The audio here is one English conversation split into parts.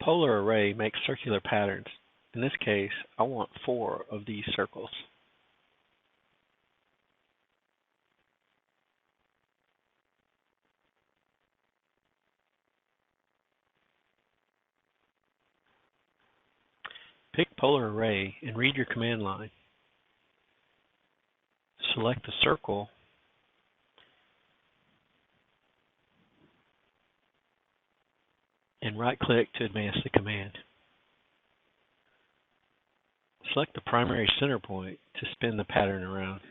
Polar array makes circular patterns. In this case, I want 4 of these circles. Pick Polar Array and read your command line. Select the circle and right-click to advance the command. Select the primary center point to spin the pattern around.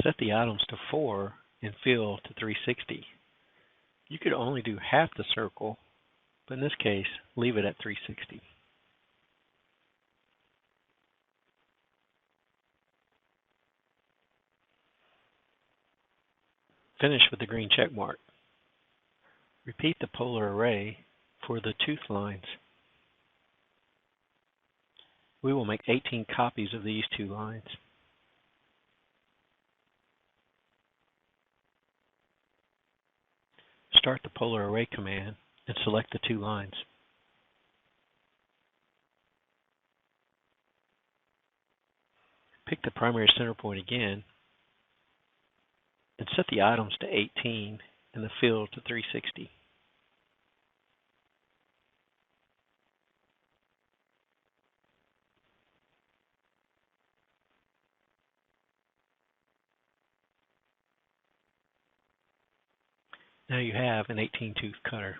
Set the items to 4 and fill to 360. You could only do half the circle, but in this case, leave it at 360. Finish with the green check mark. Repeat the polar array for the tooth lines. We will make 18 copies of these 2 lines. Start the polar array command and select the 2 lines. Pick the primary center point again and set the items to 18 and the fill to 360. Now you have an 18-tooth cutter.